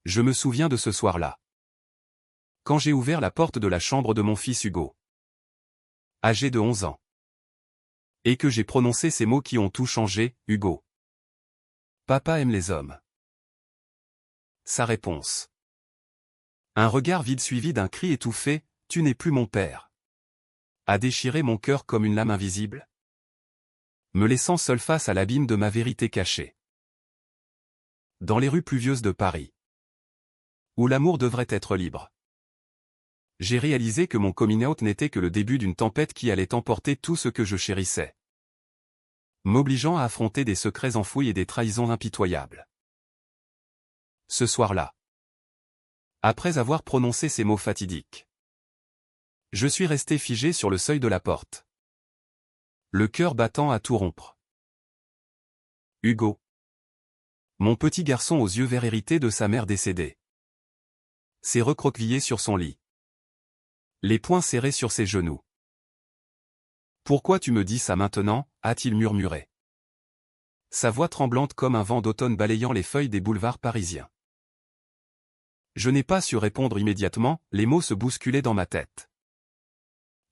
Je me souviens de ce soir-là. Quand j'ai ouvert la porte de la chambre de mon fils Hugo, âgé de 11 ans, et que j'ai prononcé ces mots qui ont tout changé, Hugo. Papa aime les hommes. Sa réponse. Un regard vide suivi d'un cri étouffé, tu n'es plus mon père. A déchiré mon cœur comme une lame invisible, me laissant seul face à l'abîme de ma vérité cachée. Dans les rues pluvieuses de Paris, où l'amour devrait être libre, j'ai réalisé que mon coming out n'était que le début d'une tempête qui allait emporter tout ce que je chérissais, m'obligeant à affronter des secrets enfouis et des trahisons impitoyables. Ce soir-là, après avoir prononcé ces mots fatidiques, je suis resté figé sur le seuil de la porte, le cœur battant à tout rompre. Hugo. Mon petit garçon aux yeux verts hérité de sa mère décédée, s'est recroquevillé sur son lit, les poings serrés sur ses genoux. Pourquoi tu me dis ça maintenant, a-t-il murmuré. Sa voix tremblante comme un vent d'automne balayant les feuilles des boulevards parisiens. Je n'ai pas su répondre immédiatement, les mots se bousculaient dans ma tête.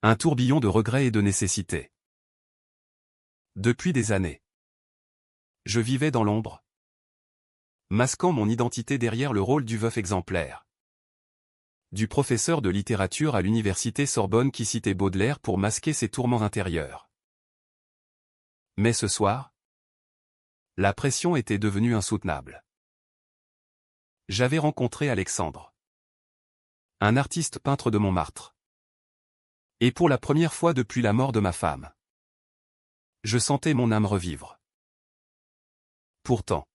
Un tourbillon de regrets et de nécessité. Depuis des années, je vivais dans l'ombre, masquant mon identité derrière le rôle du veuf exemplaire, du professeur de littérature à l'université Sorbonne qui citait Baudelaire pour masquer ses tourments intérieurs. Mais ce soir, la pression était devenue insoutenable. J'avais rencontré Alexandre, un artiste peintre de Montmartre. Et pour la première fois depuis la mort de ma femme, je sentais mon âme revivre. Pourtant,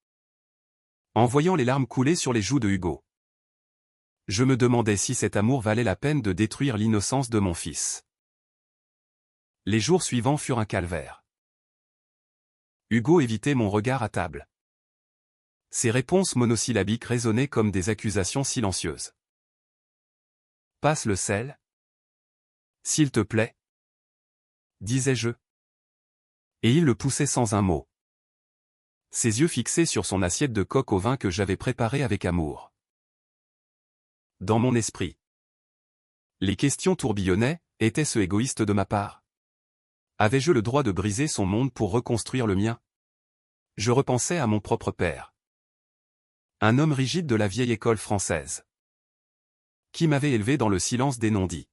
en voyant les larmes couler sur les joues de Hugo, je me demandais si cet amour valait la peine de détruire l'innocence de mon fils. Les jours suivants furent un calvaire. Hugo évitait mon regard à table. Ses réponses monosyllabiques résonnaient comme des accusations silencieuses. Passe le sel. S'il te plaît, disais-je. Et il le poussait sans un mot, ses yeux fixés sur son assiette de coque au vin que j'avais préparée avec amour. Dans mon esprit, les questions tourbillonnaient, était-ce égoïste de ma part? Avais-je le droit de briser son monde pour reconstruire le mien? Je repensais à mon propre père, un homme rigide de la vieille école française, qui m'avait élevé dans le silence des non-dits,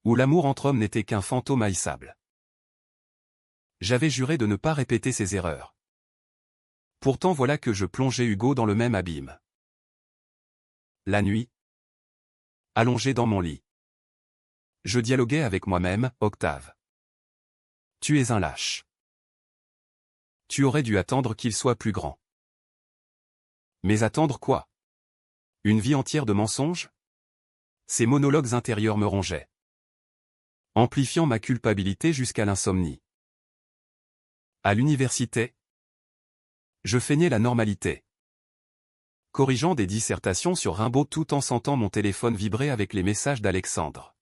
où l'amour entre hommes n'était qu'un fantôme haïssable. J'avais juré de ne pas répéter ses erreurs. Pourtant voilà que je plongeais Hugo dans le même abîme. La nuit, allongé dans mon lit, je dialoguais avec moi-même, Octave. Tu es un lâche. Tu aurais dû attendre qu'il soit plus grand. Mais attendre quoi? Une vie entière de mensonges? Ces monologues intérieurs me rongeaient, amplifiant ma culpabilité jusqu'à l'insomnie. À l'université, je feignais la normalité, corrigeant des dissertations sur Rimbaud tout en sentant mon téléphone vibrer avec les messages d'Alexandre.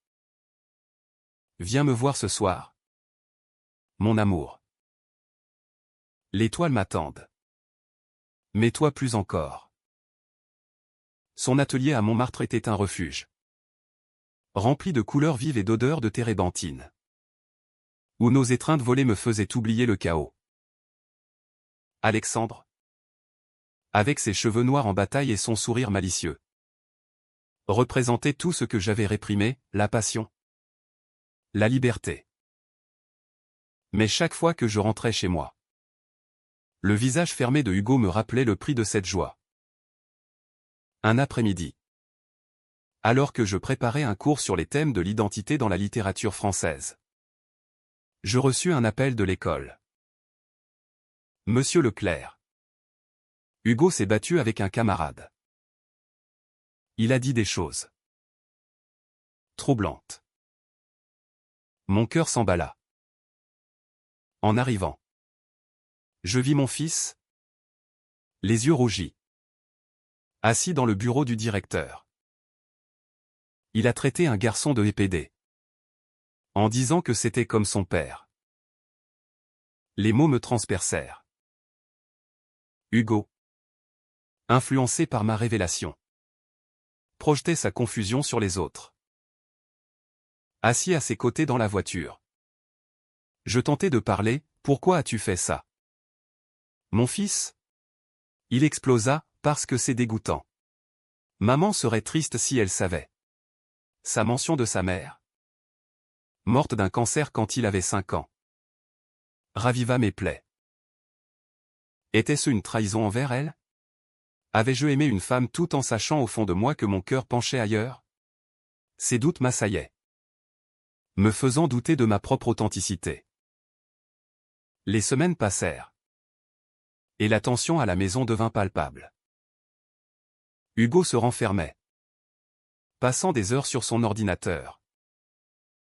Viens me voir ce soir, mon amour. Les toiles m'attendent. Mais toi plus encore. Son atelier à Montmartre était un refuge, rempli de couleurs vives et d'odeurs de térébenthine, où nos étreintes volées me faisaient oublier le chaos. Alexandre, avec ses cheveux noirs en bataille et son sourire malicieux, représentait tout ce que j'avais réprimé, la passion, la liberté. Mais chaque fois que je rentrais chez moi, le visage fermé de Hugo me rappelait le prix de cette joie. Un après-midi, alors que je préparais un cours sur les thèmes de l'identité dans la littérature française, je reçus un appel de l'école. Monsieur Leclerc. Hugo s'est battu avec un camarade. Il a dit des choses troublantes. Mon cœur s'emballa. En arrivant, je vis mon fils, les yeux rougis, assis dans le bureau du directeur. Il a traité un garçon de épédé, en disant que c'était comme son père. Les mots me transpercèrent. Hugo. influencé par ma révélation. Projetait sa confusion sur les autres. Assis à ses côtés dans la voiture. Je tentais de parler, pourquoi as-tu fait ça? Mon fils? Il explosa, parce que c'est dégoûtant. Maman serait triste si elle savait. Sa mention de sa mère. Morte d'un cancer quand il avait 5 ans. Raviva mes plaies. Était-ce une trahison envers elle? Avais-je aimé une femme tout en sachant au fond de moi que mon cœur penchait ailleurs? Ces doutes m'assaillaient. Me faisant douter de ma propre authenticité. Les semaines passèrent. Et la tension à la maison devint palpable. Hugo se renfermait. Passant des heures sur son ordinateur.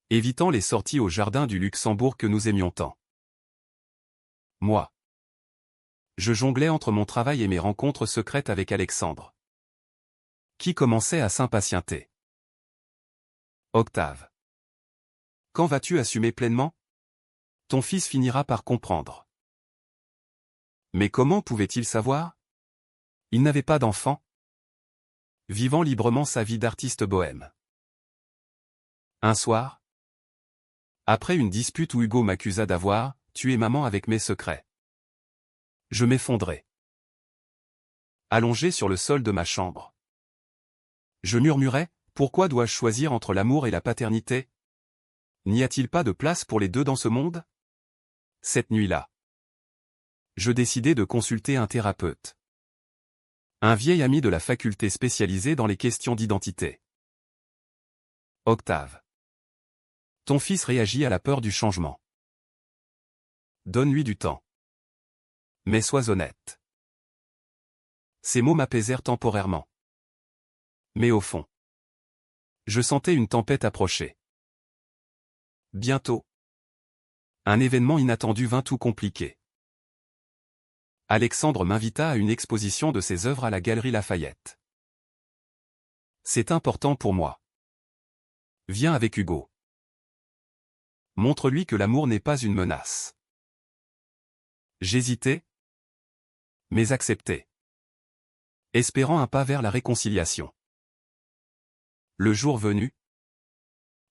Évitant les sorties au jardin du Luxembourg que nous aimions tant. Moi. Je jonglais entre mon travail et mes rencontres secrètes avec Alexandre. Qui commençait à s'impatienter. Octave. Quand vas-tu assumer pleinement? Ton fils finira par comprendre. Mais comment pouvait-il savoir? Il n'avait pas d'enfant. Vivant librement sa vie d'artiste bohème. Un soir, après une dispute où Hugo m'accusa d'avoir tué maman avec mes secrets. Je m'effondrai. Allongé sur le sol de ma chambre. Je murmurais, pourquoi dois-je choisir entre l'amour et la paternité? N'y a-t-il pas de place pour les deux dans ce monde? Cette nuit-là, je décidai de consulter un thérapeute. Un vieil ami de la faculté spécialisée dans les questions d'identité. Octave. Ton fils réagit à la peur du changement. Donne-lui du temps. Mais sois honnête. Ces mots m'apaisèrent temporairement. Mais au fond, je sentais une tempête approcher. Bientôt. Un événement inattendu vint tout compliquer. Alexandre m'invita à une exposition de ses œuvres à la Galerie Lafayette. C'est important pour moi. Viens avec Hugo. Montre-lui que l'amour n'est pas une menace. J'hésitais, mais acceptais. Espérant un pas vers la réconciliation. Le jour venu,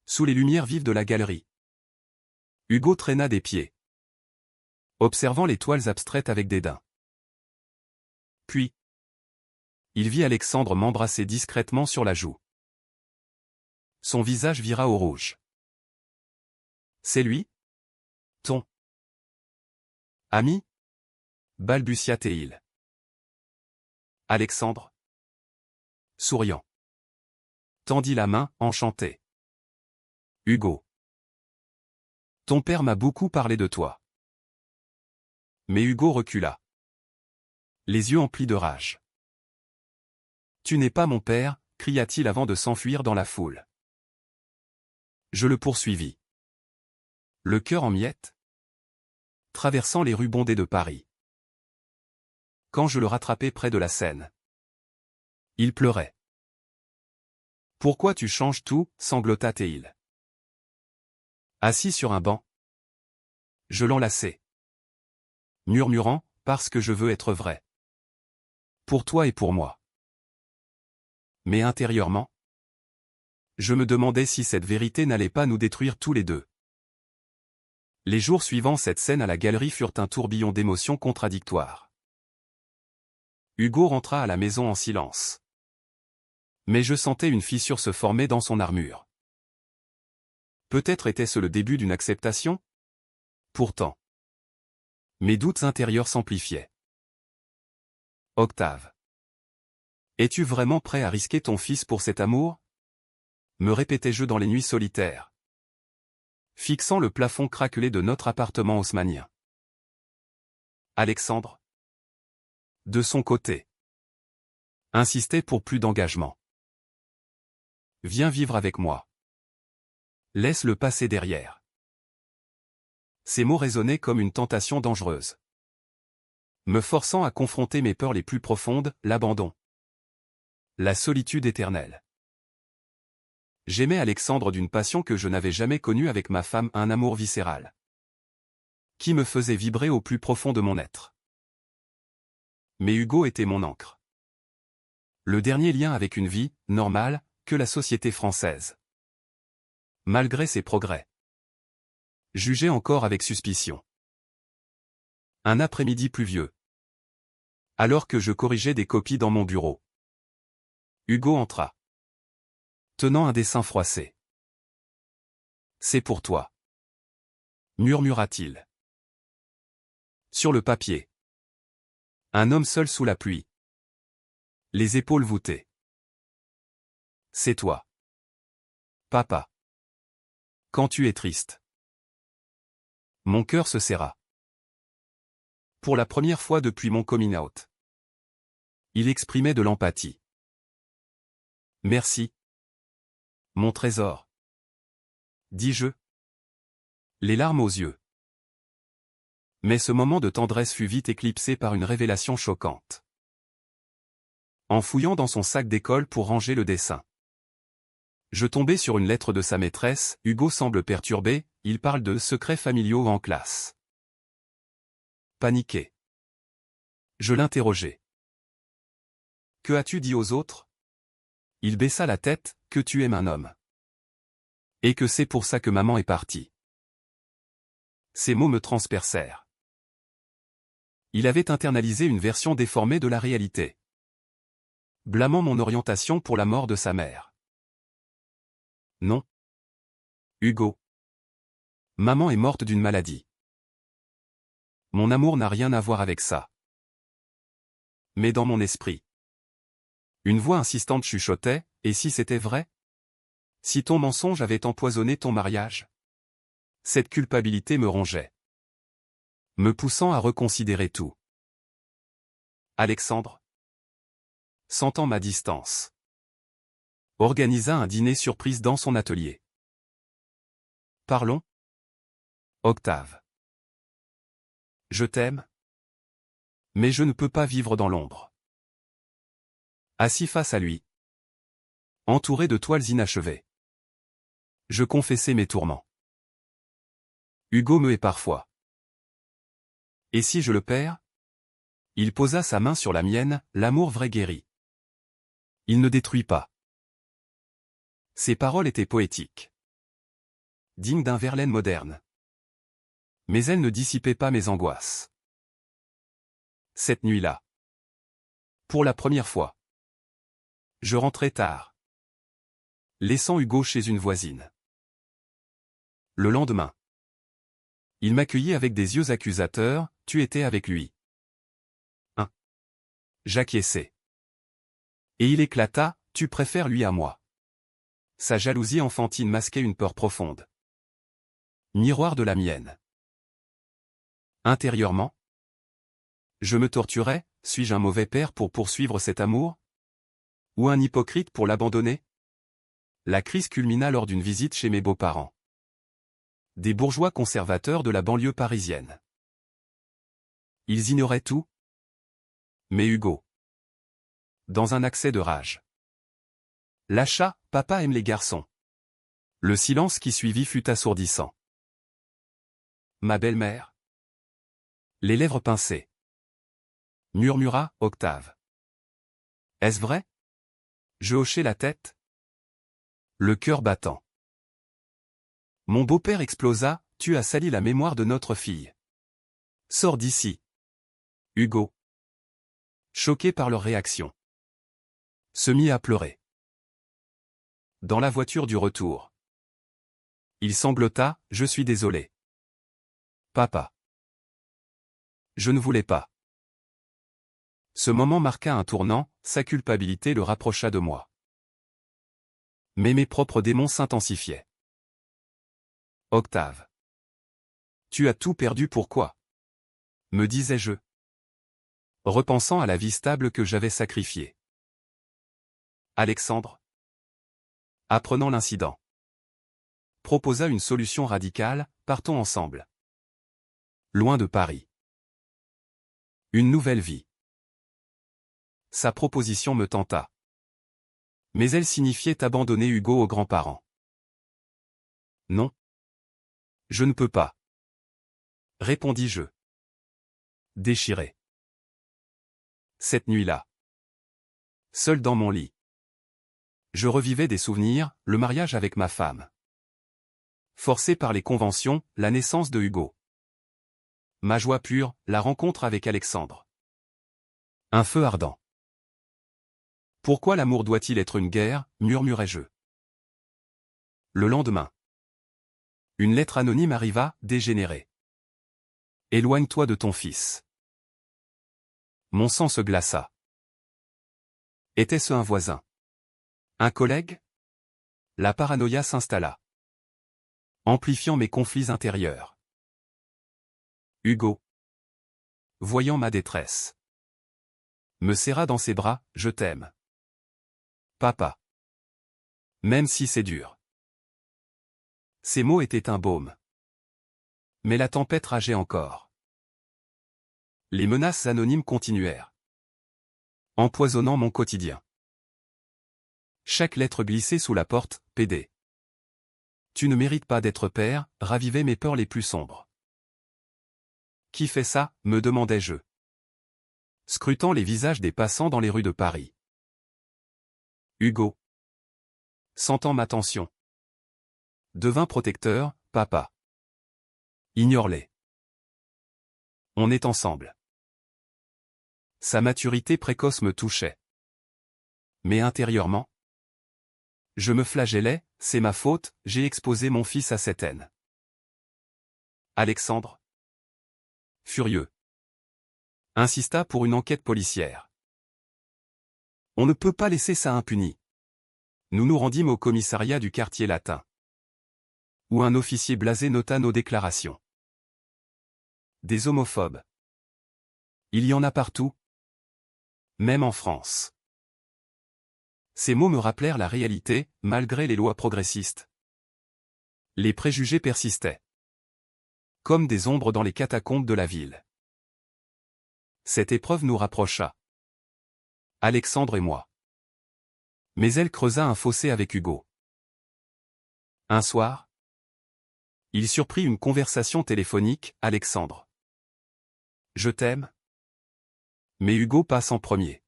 sous les lumières vives de la galerie, Hugo traîna des pieds, observant les toiles abstraites avec dédain. Puis, il vit Alexandre m'embrasser discrètement sur la joue. Son visage vira au rouge. C'est lui? Ton ami? Balbutia-t-il. Alexandre, souriant, tendit la main, enchanté. Hugo. Ton père m'a beaucoup parlé de toi. Mais Hugo recula. Les yeux emplis de rage. Tu n'es pas mon père, cria-t-il avant de s'enfuir dans la foule. Je le poursuivis. Le cœur en miettes. Traversant les rues bondées de Paris. Quand je le rattrapai près de la Seine. Il pleurait. Pourquoi tu changes tout, sanglota-t-il. Assis sur un banc. Je l'enlaçai. Murmurant, parce que je veux être vrai. Pour toi et pour moi. Mais intérieurement, je me demandais si cette vérité n'allait pas nous détruire tous les deux. Les jours suivant cette scène à la galerie furent un tourbillon d'émotions contradictoires. Hugo rentra à la maison en silence. Mais je sentais une fissure se former dans son armure. Peut-être était-ce le début d'une acceptation? Pourtant, mes doutes intérieurs s'amplifiaient. Octave. Es-tu vraiment prêt à risquer ton fils pour cet amour? Me répétais-je dans les nuits solitaires. Fixant le plafond craquelé de notre appartement haussmannien. Alexandre, de son côté, insistait pour plus d'engagement. Viens vivre avec moi. Laisse le passé derrière. Ces mots résonnaient comme une tentation dangereuse. Me forçant à confronter mes peurs les plus profondes, l'abandon. La solitude éternelle. J'aimais Alexandre d'une passion que je n'avais jamais connue avec ma femme, un amour viscéral. Qui me faisait vibrer au plus profond de mon être. Mais Hugo était mon ancre. Le dernier lien avec une vie, normale, que la société française. Malgré ses progrès. Jugé encore avec suspicion. Un après-midi pluvieux. Alors que je corrigeais des copies dans mon bureau. Hugo entra. Tenant un dessin froissé. C'est pour toi. Murmura-t-il. Sur le papier. Un homme seul sous la pluie. Les épaules voûtées. C'est toi. Papa. Quand tu es triste. Mon cœur se serra. Pour la première fois depuis mon coming out. Il exprimait de l'empathie. Merci. Mon trésor. Dis-je. Les larmes aux yeux. Mais ce moment de tendresse fut vite éclipsé par une révélation choquante. En fouillant dans son sac d'école pour ranger le dessin. Je tombais sur une lettre de sa maîtresse, Hugo semble perturbé, il parle de secrets familiaux en classe. Paniqué. Je l'interrogeai. Que as-tu dit aux autres? Il baissa la tête, que tu aimes un homme. Et que c'est pour ça que maman est partie. Ces mots me transpercèrent. Il avait internalisé une version déformée de la réalité. Blâmant mon orientation pour la mort de sa mère. Non. Hugo. Maman est morte d'une maladie. Mon amour n'a rien à voir avec ça. Mais dans mon esprit. Une voix insistante chuchotait, et si c'était vrai? Si ton mensonge avait empoisonné ton mariage? Cette culpabilité me rongeait. Me poussant à reconsidérer tout. Alexandre, sentant ma distance, organisa un dîner surprise dans son atelier. Parlons. Octave. Je t'aime. Mais je ne peux pas vivre dans l'ombre. Assis face à lui. Entouré de toiles inachevées. Je confessais mes tourments. Hugo me hait parfois. Et si je le perds? Il posa sa main sur la mienne, l'amour vrai guérit. Il ne détruit pas. Ses paroles étaient poétiques. Dignes d'un Verlaine moderne. Mais elles ne dissipaient pas mes angoisses. Cette nuit-là. Pour la première fois. Je rentrais tard. Laissant Hugo chez une voisine. Le lendemain. Il m'accueillit avec des yeux accusateurs, tu étais avec lui. J'acquiesçai. Et il éclata, tu préfères lui à moi. Sa jalousie enfantine masquait une peur profonde. Miroir de la mienne. Intérieurement. Je me torturais, suis-je un mauvais père pour poursuivre cet amour? Ou un hypocrite pour l'abandonner? La crise culmina lors d'une visite chez mes beaux-parents. Des bourgeois conservateurs de la banlieue parisienne. Ils ignoraient tout. Mais Hugo. Dans un accès de rage. Lâcha, papa aime les garçons. Le silence qui suivit fut assourdissant. Ma belle-mère. Les lèvres pincées. Murmura, Octave. Est-ce vrai? Je hochai la tête. Le cœur battant. Mon beau-père explosa, tu as sali la mémoire de notre fille. Sors d'ici. Hugo. Choqué par leur réaction. Se mit à pleurer. Dans la voiture du retour. Il sanglota, je suis désolé. Papa. Je ne voulais pas. Ce moment marqua un tournant, sa culpabilité le rapprocha de moi. Mais mes propres démons s'intensifiaient. Octave. Tu as tout perdu pourquoi? Me disais-je. Repensant à la vie stable que j'avais sacrifiée. Alexandre. Apprenant l'incident. Proposa une solution radicale, partons ensemble. Loin de Paris. Une nouvelle vie. Sa proposition me tenta. Mais elle signifiait abandonner Hugo aux grands-parents. Non. Je ne peux pas. Répondis-je. Déchiré. Cette nuit-là. Seul dans mon lit. Je revivais des souvenirs, le mariage avec ma femme. Forcé par les conventions, la naissance de Hugo. Ma joie pure, la rencontre avec Alexandre. Un feu ardent. Pourquoi l'amour doit-il être une guerre, murmurai-je. Le lendemain. Une lettre anonyme arriva, dégénérée. Éloigne-toi de ton fils. Mon sang se glaça. Était-ce un voisin? Un collègue? La paranoïa s'installa, amplifiant mes conflits intérieurs. Hugo, voyant ma détresse, me serra dans ses bras, je t'aime. Papa. Même si c'est dur. Ces mots étaient un baume. Mais la tempête rageait encore. Les menaces anonymes continuèrent, empoisonnant mon quotidien. Chaque lettre glissée sous la porte, PD. Tu ne mérites pas d'être père, ravivait mes peurs les plus sombres. Qui fait ça, me demandai-je, scrutant les visages des passants dans les rues de Paris. Hugo, sentant ma tension, devint protecteur, papa. Ignore-les. On est ensemble. Sa maturité précoce me touchait. Mais intérieurement, je me flagellais, c'est ma faute, j'ai exposé mon fils à cette haine. Alexandre, furieux, insista pour une enquête policière. On ne peut pas laisser ça impuni. Nous nous rendîmes au commissariat du quartier latin, où un officier blasé nota nos déclarations. Des homophobes. Il y en a partout, même en France. Ces mots me rappelèrent la réalité, malgré les lois progressistes. Les préjugés persistaient, comme des ombres dans les catacombes de la ville. Cette épreuve nous rapprocha, Alexandre et moi. Mais elle creusa un fossé avec Hugo. Un soir, il surprit une conversation téléphonique, Alexandre. Je t'aime. Mais Hugo passe en premier.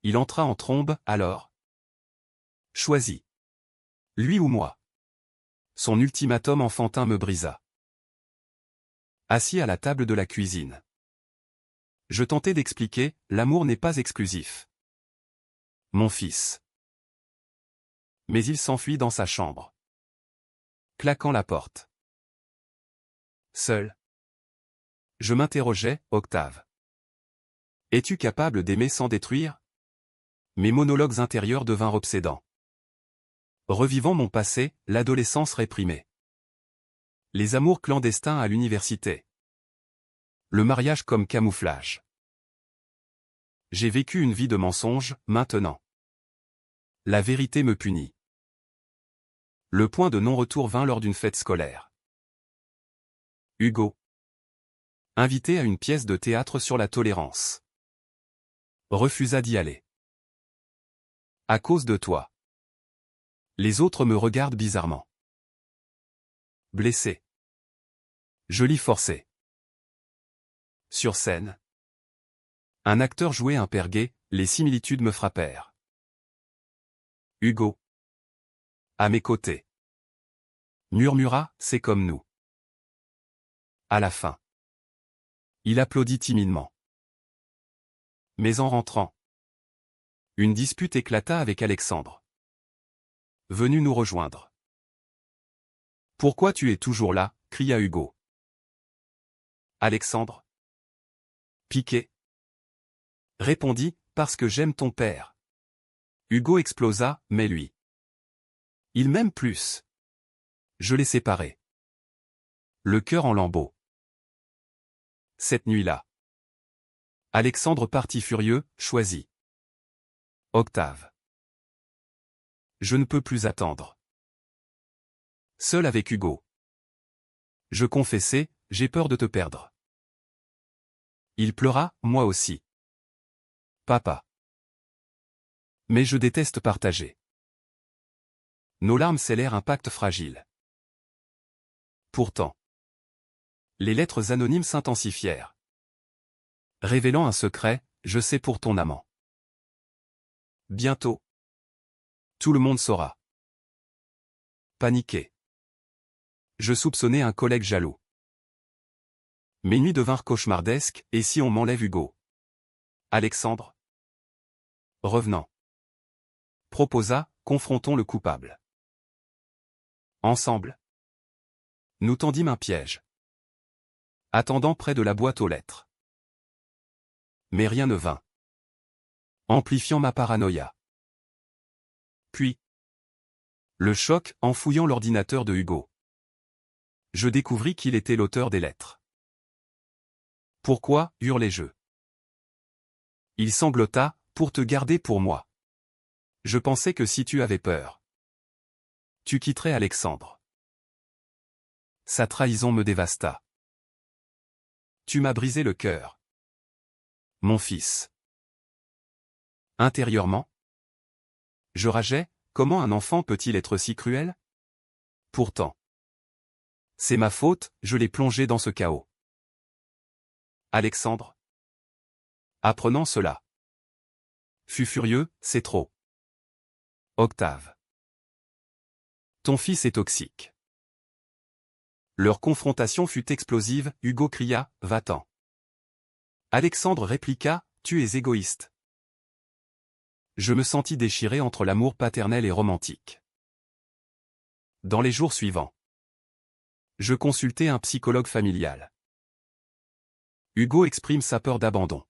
Il entra en trombe, alors. Choisis. Lui ou moi. Son ultimatum enfantin me brisa. Assis à la table de la cuisine. Je tentais d'expliquer, l'amour n'est pas exclusif. Mon fils. Mais il s'enfuit dans sa chambre, claquant la porte. Seul. Je m'interrogeais, Octave. Es-tu capable d'aimer sans détruire? Mes monologues intérieurs devinrent obsédants. Revivant mon passé, l'adolescence réprimée. Les amours clandestins à l'université. Le mariage comme camouflage. J'ai vécu une vie de mensonges, maintenant. La vérité me punit. Le point de non-retour vint lors d'une fête scolaire. Hugo. Invité à une pièce de théâtre sur la tolérance. Refusa d'y aller. À cause de toi. Les autres me regardent bizarrement. Blessé. Je l'y forçais. Sur scène. Un acteur jouait un père gay, les similitudes me frappèrent. Hugo. À mes côtés. Murmura, c'est comme nous. À la fin. Il applaudit timidement. Mais en rentrant, une dispute éclata avec Alexandre, venu nous rejoindre. Pourquoi tu es toujours là? Cria Hugo. Alexandre. Piqué. Répondit, parce que j'aime ton père. Hugo explosa, mais lui. Il m'aime plus. Je l'ai séparé. Le cœur en lambeaux. Cette nuit-là. Alexandre partit furieux, choisi. Octave. Je ne peux plus attendre. Seul avec Hugo. Je confessai, j'ai peur de te perdre. Il pleura, moi aussi. Papa. Mais je déteste partager. Nos larmes scellèrent un pacte fragile. Pourtant. Les lettres anonymes s'intensifièrent. Révélant un secret, je sais pour ton amant. Bientôt. Tout le monde saura. Paniqué. Je soupçonnais un collègue jaloux. Mes nuits devinrent cauchemardesques, et si on m'enlève Hugo? Alexandre? Revenant. Proposa, confrontons le coupable. Ensemble. Nous tendîmes un piège. Attendant près de la boîte aux lettres. Mais rien ne vint. Amplifiant ma paranoïa. Puis. Le choc, en fouillant l'ordinateur de Hugo. Je découvris qu'il était l'auteur des lettres. Pourquoi, hurlai-je. Il sanglota, pour te garder pour moi. Je pensais que si tu avais peur, tu quitterais Alexandre. Sa trahison me dévasta. Tu m'as brisé le cœur. Mon fils. Intérieurement, je rageais, comment un enfant peut-il être si cruel? Pourtant, c'est ma faute, je l'ai plongé dans ce chaos. Alexandre, apprenant cela, fut furieux, c'est trop. Octave. Ton fils est toxique. Leur confrontation fut explosive, Hugo cria, va-t'en. Alexandre répliqua, tu es égoïste. Je me sentis déchiré entre l'amour paternel et romantique. Dans les jours suivants, je consultai un psychologue familial. Hugo exprime sa peur d'abandon.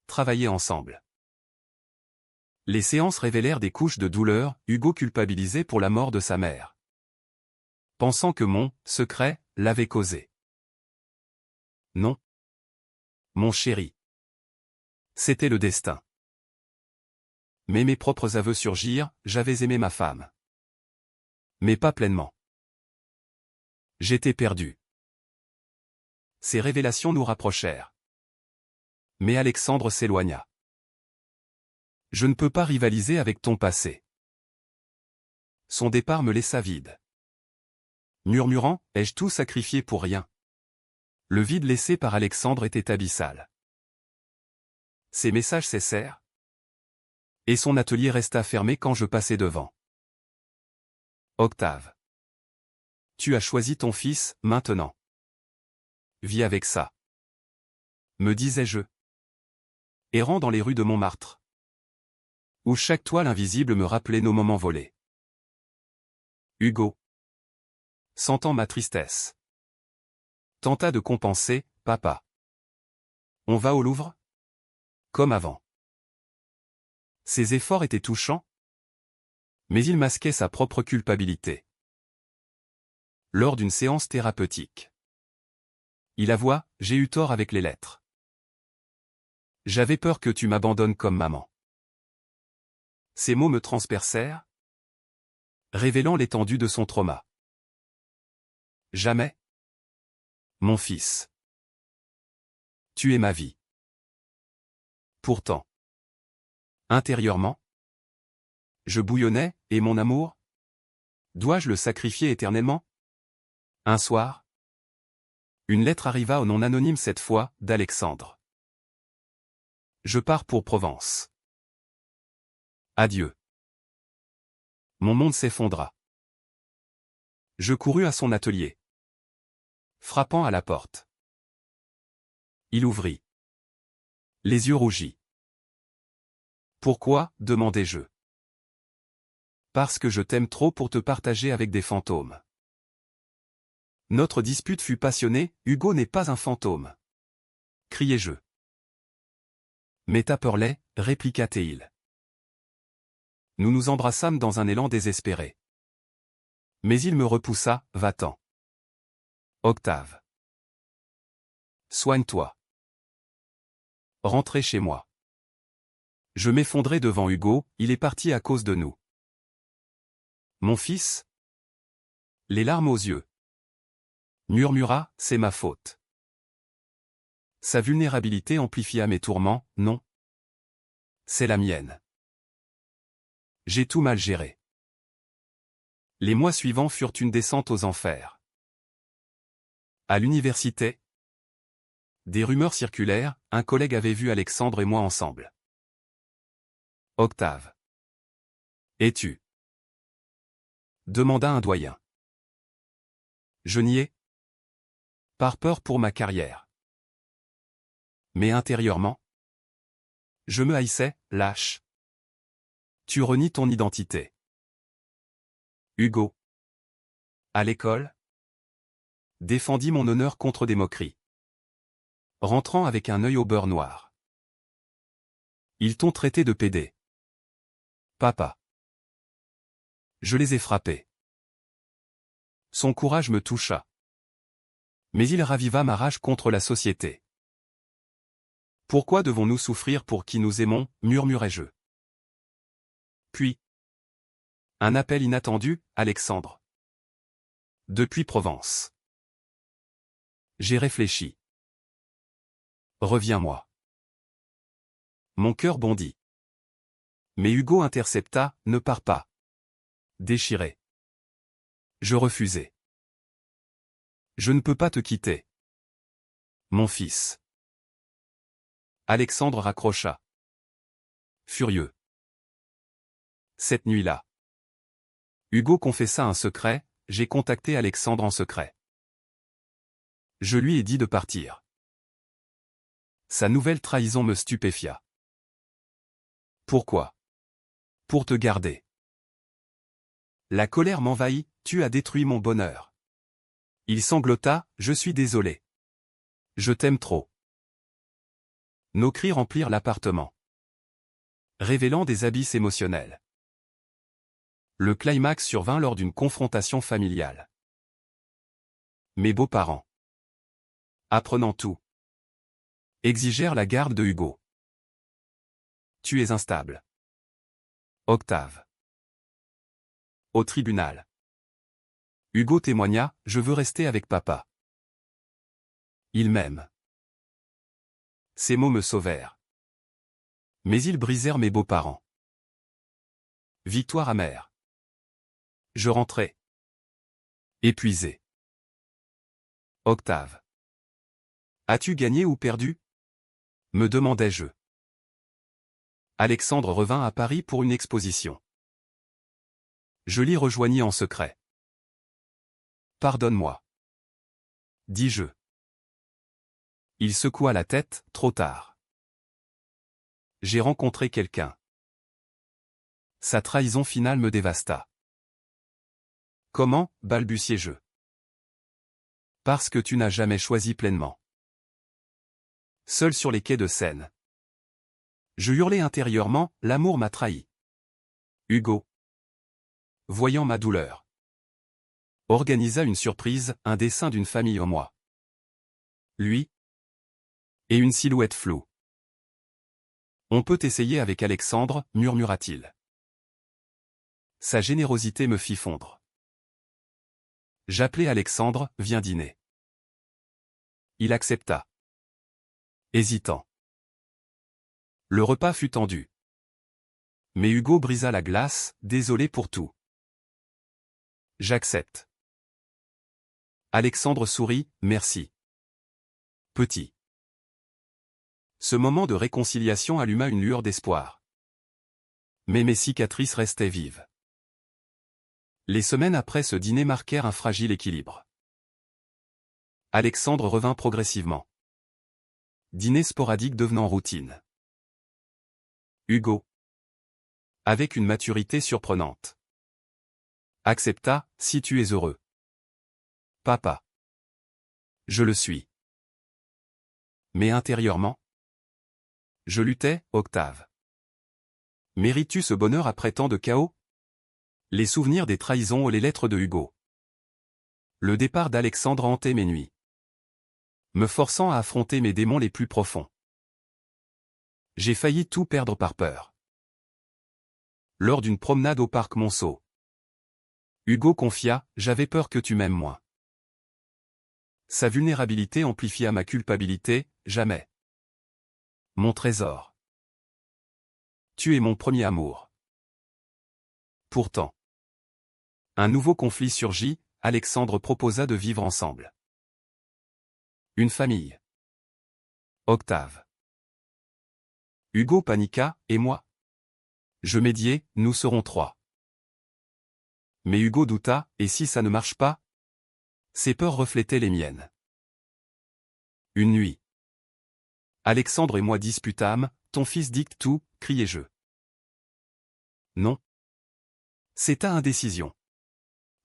Travailler ensemble. Les séances révélèrent des couches de douleur, Hugo culpabilisé pour la mort de sa mère. Pensant que mon secret l'avait causé. Non. Mon chéri. C'était le destin. Mais mes propres aveux surgirent, j'avais aimé ma femme. Mais pas pleinement. J'étais perdu. Ces révélations nous rapprochèrent. Mais Alexandre s'éloigna. Je ne peux pas rivaliser avec ton passé. Son départ me laissa vide. Murmurant, ai-je tout sacrifié pour rien? Le vide laissé par Alexandre était abyssal. Ses messages cessèrent. Et son atelier resta fermé quand je passai devant. Octave. Tu as choisi ton fils, maintenant. Vis avec ça. Me disais-je. Errant dans les rues de Montmartre. Où chaque toile invisible me rappelait nos moments volés. Hugo. Sentant ma tristesse. Tenta de compenser, papa. On va au Louvre? Comme avant. Ses efforts étaient touchants. Mais il masquait sa propre culpabilité. Lors d'une séance thérapeutique. Il avoua, j'ai eu tort avec les lettres. J'avais peur que tu m'abandonnes comme maman. Ces mots me transpercèrent, révélant l'étendue de son trauma. Jamais. Mon fils. Tu es ma vie. Pourtant. Intérieurement. Je bouillonnais, et mon amour? Dois-je le sacrifier éternellement? Un soir. Une lettre arriva au nom anonyme cette fois, d'Alexandre. Je pars pour Provence. Adieu. Mon monde s'effondra. Je courus à son atelier. Frappant à la porte. Il ouvrit. Les yeux rougis. Pourquoi, demandai-je. Parce que je t'aime trop pour te partager avec des fantômes. Notre dispute fut passionnée, Hugo n'est pas un fantôme. Criai-je. Mais taperlait, répliqua Théil. Nous nous embrassâmes dans un élan désespéré. Mais il me repoussa, va-t'en. Octave. Soigne-toi. Rentrez chez moi. Je m'effondrai devant Hugo, il est parti à cause de nous. Mon fils? Les larmes aux yeux. Murmura, c'est ma faute. Sa vulnérabilité amplifia mes tourments, non. C'est la mienne. J'ai tout mal géré. Les mois suivants furent une descente aux enfers. À l'université, des rumeurs circulèrent, un collègue avait vu Alexandre et moi ensemble. Octave. Es-tu? Demanda un doyen. Je niai. Par peur pour ma carrière. Mais intérieurement, je me haïssais, lâche. Tu renies ton identité. Hugo. À l'école, défendis mon honneur contre des moqueries. Rentrant avec un œil au beurre noir. Ils t'ont traité de pédé. Papa. Je les ai frappés. Son courage me toucha. Mais il raviva ma rage contre la société. Pourquoi devons-nous souffrir pour qui nous aimons, murmurai-je. Puis, un appel inattendu, Alexandre. Depuis Provence. J'ai réfléchi. Reviens-moi. Mon cœur bondit. Mais Hugo intercepta, ne pars pas. Déchiré. Je refusai. Je ne peux pas te quitter. Mon fils. Alexandre raccrocha. Furieux. Cette nuit-là. Hugo confessa un secret, j'ai contacté Alexandre en secret. Je lui ai dit de partir. Sa nouvelle trahison me stupéfia. Pourquoi? Pour te garder. La colère m'envahit, tu as détruit mon bonheur. Il sanglota, je suis désolé. Je t'aime trop. Nos cris remplirent l'appartement. Révélant des abysses émotionnels. Le climax survint lors d'une confrontation familiale. Mes beaux-parents, apprenant tout, exigèrent la garde de Hugo. Tu es instable. Octave. Au tribunal. Hugo témoigna, je veux rester avec papa. Il m'aime. Ces mots me sauvèrent. Mais ils brisèrent mes beaux-parents. Victoire amère. Je rentrai. Épuisé. Octave. As-tu gagné ou perdu? Me demandai-je. Alexandre revint à Paris pour une exposition. Je l'y rejoignis en secret. Pardonne-moi. Dis-je. Il secoua la tête, trop tard. J'ai rencontré quelqu'un. Sa trahison finale me dévasta. Comment, balbutiai-je. Parce que tu n'as jamais choisi pleinement. Seul sur les quais de Seine. Je hurlai intérieurement, l'amour m'a trahi. Hugo, voyant ma douleur, organisa une surprise, un dessin d'une famille en moi. Lui et une silhouette floue. On peut essayer avec Alexandre, murmura-t-il. Sa générosité me fit fondre. J'appelai Alexandre, viens dîner. Il accepta. Hésitant. Le repas fut tendu. Mais Hugo brisa la glace, désolé pour tout. J'accepte. Alexandre sourit, merci. Petit. Ce moment de réconciliation alluma une lueur d'espoir. Mais mes cicatrices restaient vives. Les semaines après ce dîner marquèrent un fragile équilibre. Alexandre revint progressivement. Dîner sporadique devenant routine. Hugo, avec une maturité surprenante, accepta, si tu es heureux. Papa. Je le suis. Mais intérieurement, je luttais, Octave. Mérites-tu ce bonheur après tant de chaos? Les souvenirs des trahisons ou les lettres de Hugo. Le départ d'Alexandre hantait mes nuits, me forçant à affronter mes démons les plus profonds. J'ai failli tout perdre par peur. Lors d'une promenade au parc Monceau, Hugo confia, j'avais peur que tu m'aimes moins. Sa vulnérabilité amplifia ma culpabilité, jamais. Mon trésor. Tu es mon premier amour. Pourtant, un nouveau conflit surgit, Alexandre proposa de vivre ensemble. Une famille. Octave. Hugo paniqua, et moi? Je médiai, nous serons 3. Mais Hugo douta, et si ça ne marche pas? Ses peurs reflétaient les miennes. Une nuit. Alexandre et moi disputâmes, ton fils dicte tout, criai-je. Non. C'est ta indécision.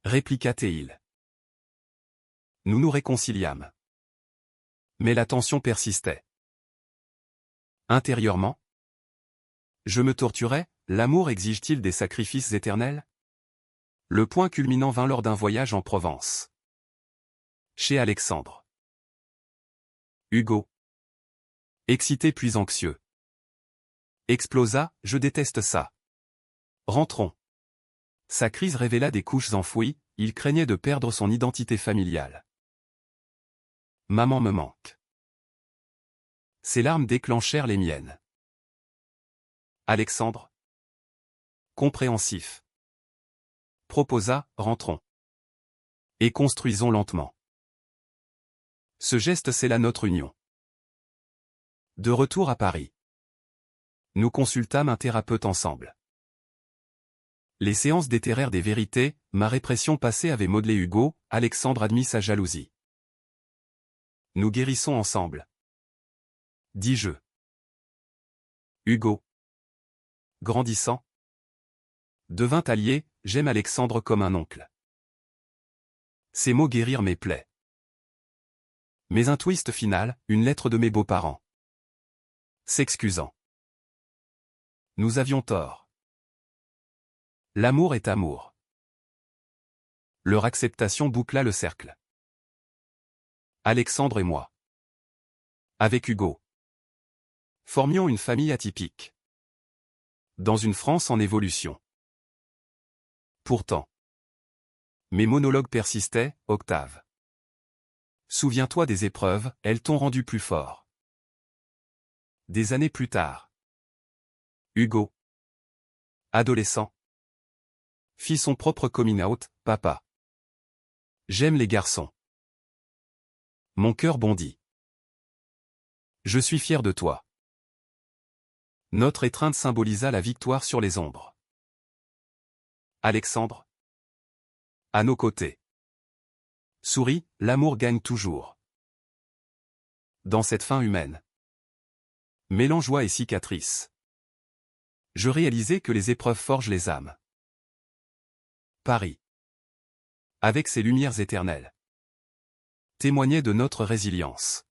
Répliqua Théil. Nous nous réconciliâmes. Mais la tension persistait. Intérieurement, je me torturais, l'amour exige-t-il des sacrifices éternels? Le point culminant vint lors d'un voyage en Provence. Chez Alexandre. Hugo. Excité puis anxieux. Explosa, je déteste ça. Rentrons. Sa crise révéla des couches enfouies, il craignait de perdre son identité familiale. Maman me manque. Ses larmes déclenchèrent les miennes. Alexandre. Compréhensif. Proposa, rentrons. Et construisons lentement. Ce geste scella notre union. De retour à Paris. Nous consultâmes un thérapeute ensemble. Les séances déterrèrent des vérités, ma répression passée avait modelé Hugo, Alexandre admit sa jalousie. Nous guérissons ensemble. Dis-je. Hugo. Grandissant. Devint allié, j'aime Alexandre comme un oncle. Ces mots guérirent mes plaies. Mais un twist final, une lettre de mes beaux-parents. S'excusant. Nous avions tort. L'amour est amour. Leur acceptation boucla le cercle. Alexandre et moi. Avec Hugo. Formions une famille atypique. Dans une France en évolution. Pourtant. Mes monologues persistaient, Octave. Souviens-toi des épreuves, elles t'ont rendu plus fort. Des années plus tard. Hugo. Adolescent. Fit son propre coming out, papa. J'aime les garçons. Mon cœur bondit. Je suis fier de toi. Notre étreinte symbolisa la victoire sur les ombres. Alexandre. À nos côtés. Souris, l'amour gagne toujours. Dans cette fin humaine. Mêlant joie et cicatrices. Je réalisais que les épreuves forgent les âmes. Paris. Avec ses lumières éternelles. Témoignait de notre résilience.